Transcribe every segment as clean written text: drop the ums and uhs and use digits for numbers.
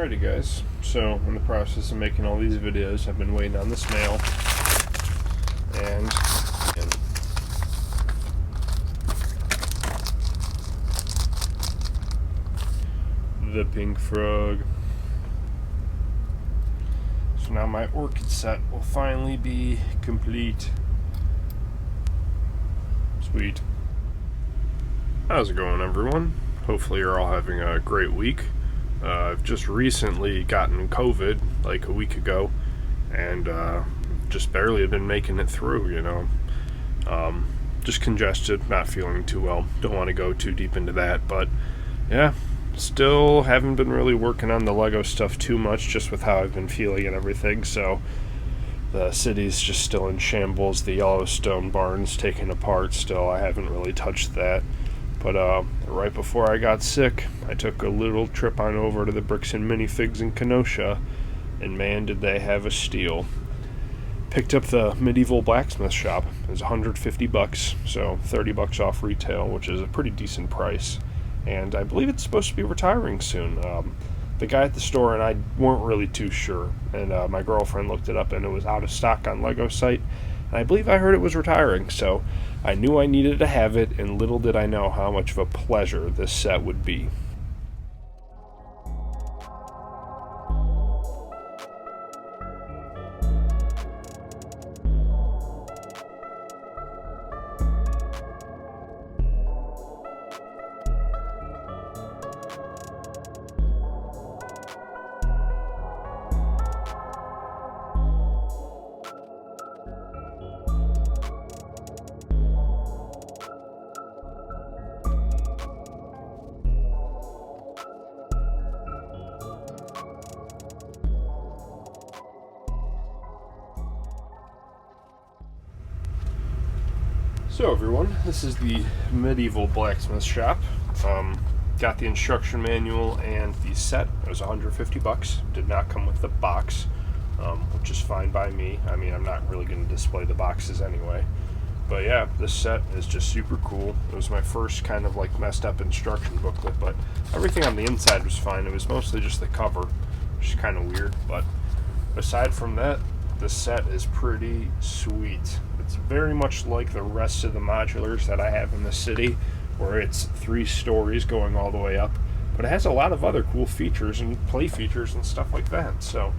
Alrighty guys, so in the process of making all these videos, I've been waiting on this mail, and the pink frog. So now my orchid set will finally be complete. Sweet. How's it going, everyone? Hopefully you're all having a great week. I've just recently gotten COVID, like a week ago, and just barely have been making it through, just congested, not feeling too well. Don't want to go too deep into that, but yeah, still haven't been really working on the Lego stuff too much, just with how I've been feeling and everything. So the city's just still in shambles. The Yellowstone barn's taken apart still. I haven't really touched that. But right before I got sick, I took a little trip on over to the Bricks and Minifigs in Kenosha, and man, did they have a steal. Picked up the Medieval Blacksmiths Shop. It was $150, so $30 off retail, which is a pretty decent price. And I believe it's supposed to be retiring soon. The guy at the store and I weren't really too sure, and my girlfriend looked it up, and it was out of stock on Lego site. And I believe I heard it was retiring, so I knew I needed to have it, and little did I know how much of a pleasure this set would be. So everyone, this is the Medieval Blacksmith Shop. Got the instruction manual and the set. It was $150. Did not come with the box, which is fine by me. I mean, I'm not really going to display the boxes anyway. But yeah, this set is just super cool. It was my first kind of like messed up instruction booklet, but everything on the inside was fine. It was mostly just the cover, which is kind of weird. But aside from that, the set is pretty sweet. It's very much like the rest of the modulars that I have in the city, where it's 3 stories going all the way up, but it has a lot of other cool features and play features and stuff like that. So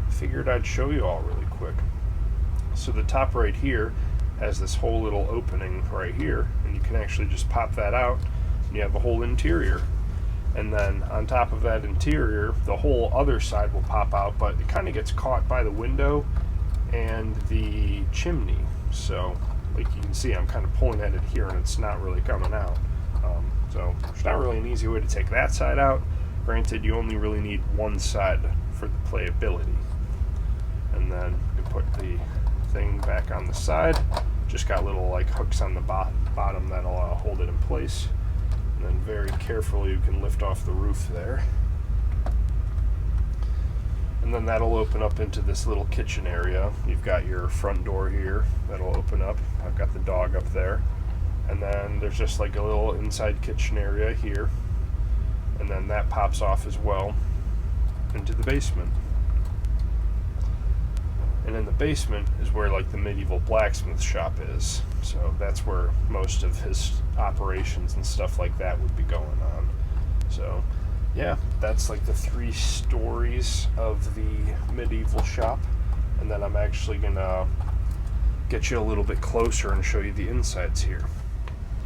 I figured I'd show you all really quick. So the top right here has this whole little opening right here, and you can actually just pop that out and you have a whole interior. And then on top of that interior, the whole other side will pop out, but it kind of gets caught by the window and the chimney. So like you can see, I'm kind of pulling at it here and it's not really coming out. So there's not really an easy way to take that side out. Granted, you only really need one side for the playability. And then you put the thing back on the side. Just got little like hooks on the bottom that'll hold it in place. And then very carefully you can lift off the roof there. And then that'll open up into this little kitchen area. You've got your front door here that'll open up. I've got the dog up there. And then there's just like a little inside kitchen area here. And then that pops off as well into the basement. And in the basement is where like the Medieval Blacksmith Shop is. So that's where most of his operations and stuff like that would be going on. So yeah, that's like the 3 stories of the medieval shop. And then I'm actually gonna get you a little bit closer and show you the insides here.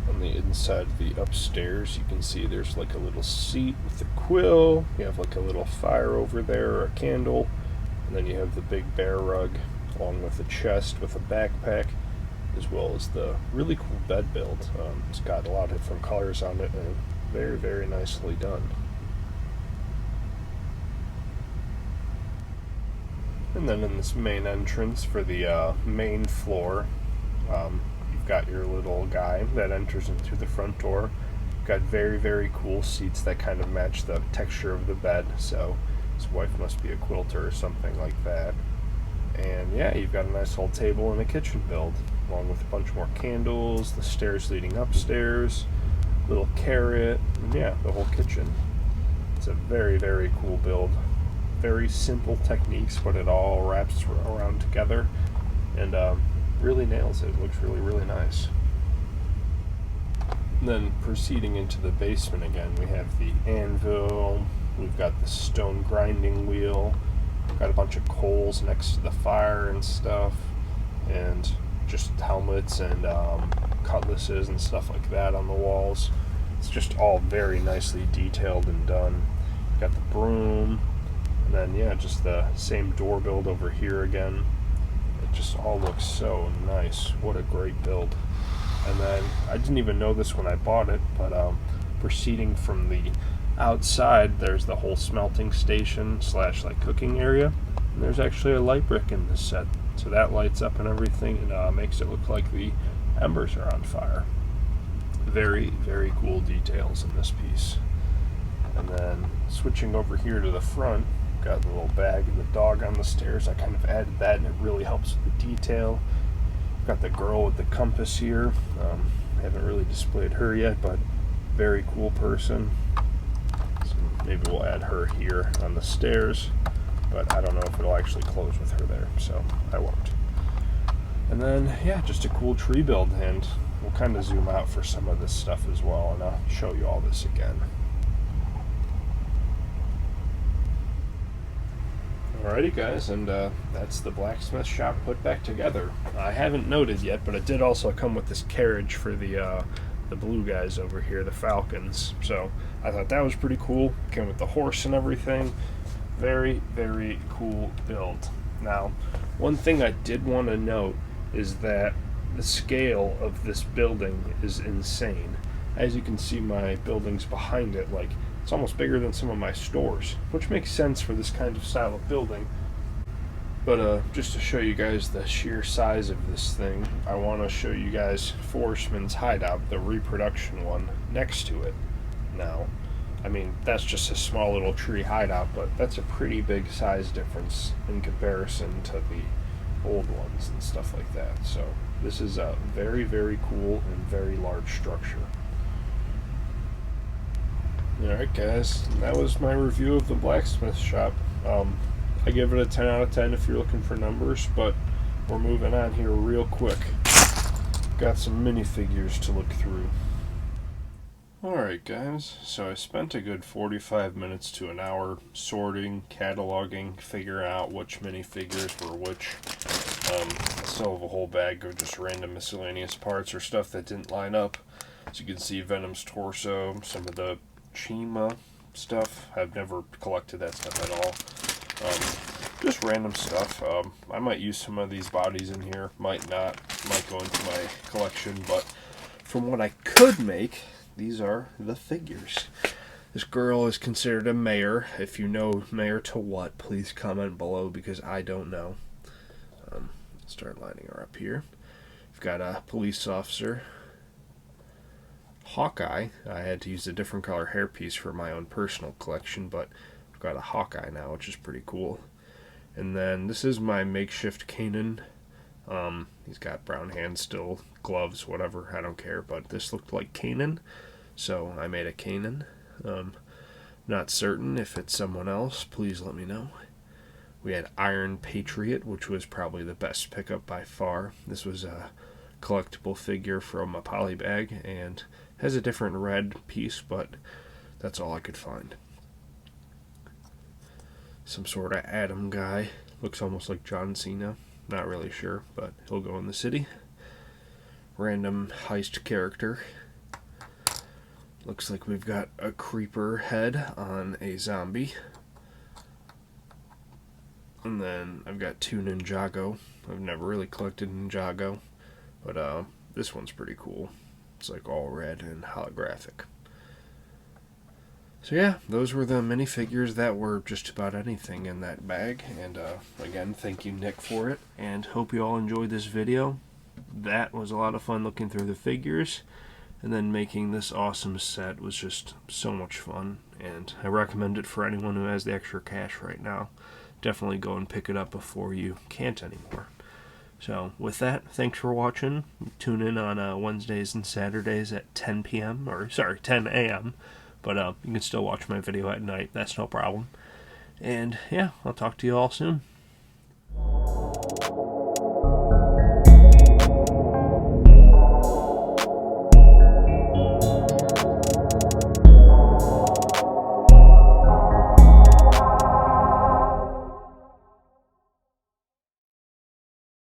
On the inside of the upstairs, you can see there's like a little seat with a quill. You have like a little fire over there, or a candle. And then you have the big bear rug, along with a chest with a backpack, as well as the really cool bed build. It's got a lot of different colors on it, and very, very nicely done. And then in this main entrance for the main floor, you've got your little guy that enters in through the front door. You've got very, very cool seats that kind of match the texture of the bed, so his wife must be a quilter or something like that. And yeah, you've got a nice little table and a kitchen build, along with a bunch more candles, the stairs leading upstairs, little carrot, and yeah, the whole kitchen. It's a very, very cool build. very simple techniques, but it all wraps around together and really nails it. It looks really, really nice. And then proceeding into the basement again, we have the anvil, we've got the stone grinding wheel, we've got a bunch of coals next to the fire and stuff, and just helmets and cutlasses and stuff like that on the walls. It's just all very nicely detailed and done. Got the broom, and then yeah, just the same door build over here again. It just all looks so nice. What a great build. And then I didn't even know this when I bought it, but proceeding from the outside, there's the whole smelting station / like cooking area, and there's actually a light brick in this set, so that lights up and everything, and makes it look like the embers are on fire. Very, very cool details in this piece. And then switching over here to the front, got the little bag and the dog on the stairs. I kind of added that, and it really helps with the detail. Got the girl with the compass here. Haven't really displayed her yet, but very cool person. So maybe we'll add her here on the stairs, but I don't know if it'll actually close with her there, so I won't. And then, yeah, just a cool tree build, and we'll kind of zoom out for some of this stuff as well, and I'll show you all this again. Alrighty guys, and that's the blacksmith shop put back together. I haven't noted yet, but it did also come with this carriage for the blue guys over here, the falcons. So I thought that was pretty cool. Came with the horse and everything. Very, very cool build. Now, one thing I did want to note is that the scale of this building is insane. As you can see, my building's behind it, like, it's almost bigger than some of my stores, which makes sense for this kind of style of building. But just to show you guys the sheer size of this thing, I want to show you guys Forestman's hideout, the reproduction one, next to it. Now, I mean, that's just a small little tree hideout, but that's a pretty big size difference in comparison to the old ones and stuff like that. So this is a very, very cool and very large structure. Alright guys, that was my review of the blacksmith shop. I give it a 10 out of 10 if you're looking for numbers, but we're moving on here real quick. Got some minifigures to look through. Alright guys, so I spent a good 45 minutes to an hour sorting, cataloging, figuring out which minifigures were which. I still have a whole bag of just random miscellaneous parts or stuff that didn't line up. As you can see, Venom's torso, some of the Chima stuff. I've never collected that stuff at all. Just random stuff. I might use some of these bodies in here, might not, might go into my collection, but from what I could make, these are the figures. This girl is considered a mayor. If you know mayor to what, please comment below, because I don't know. Start lining her up here. We've got a police officer. Hawkeye. I had to use a different color hairpiece for my own personal collection, but I've got a Hawkeye now, which is pretty cool. And then this is my makeshift Kanan. He's got brown hands still, gloves, whatever, I don't care, but this looked like Kanan, so I made a Kanan. Not certain if it's someone else, please let me know. We had Iron Patriot, which was probably the best pickup by far. This was a collectible figure from a polybag, and has a different red piece, but that's all I could find. Some sort of Atom guy. Looks almost like John Cena. Not really sure, but he'll go in the city. Random heist character. Looks like we've got a creeper head on a zombie. And then I've got two Ninjago. I've never really collected Ninjago, but this one's pretty cool. It's like all red and holographic. So yeah, those were the minifigures that were just about anything in that bag. And again, thank you Nick for it. And hope you all enjoyed this video. That was a lot of fun looking through the figures. And then making this awesome set was just so much fun. And I recommend it for anyone who has the extra cash right now. Definitely go and pick it up before you can't anymore. So with that, thanks for watching. Tune in on Wednesdays and Saturdays at 10 p.m. or sorry, 10 a.m. But you can still watch my video at night. That's no problem. And yeah, I'll talk to you all soon.